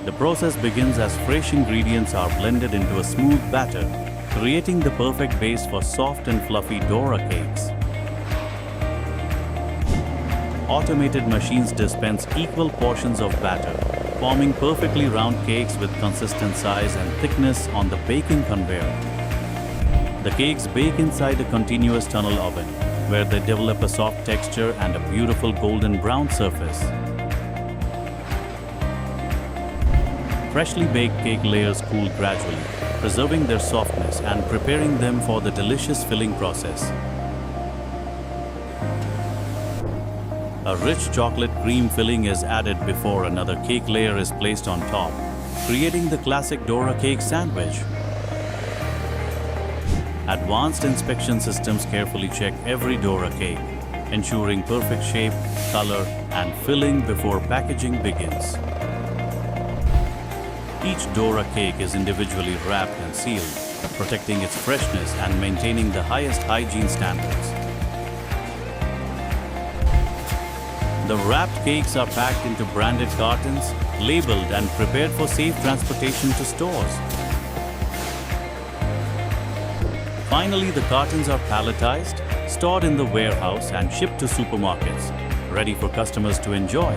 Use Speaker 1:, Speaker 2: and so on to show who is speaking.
Speaker 1: The process begins as fresh ingredients are blended into a smooth batter, creating the perfect base for soft and fluffy Doracakes. Automated machines dispense equal portions of batter, forming perfectly round cakes with consistent size and thickness on the baking conveyor. The cakes bake inside a continuous tunnel oven, where they develop a soft texture and a beautiful golden brown surface. Freshly baked cake layers cool gradually, preserving their softness and preparing them for the delicious filling process. A rich chocolate cream filling is added before another cake layer is placed on top, creating the classic Doracake sandwich. Advanced inspection systems carefully check every Doracake, ensuring perfect shape, color, and filling before packaging begins. Each Doracake is individually wrapped and sealed, protecting its freshness and maintaining the highest hygiene standards. The wrapped cakes are packed into branded cartons, labeled and prepared for safe transportation to stores. Finally, the cartons are palletized, stored in the warehouse and shipped to supermarkets, ready for customers to enjoy.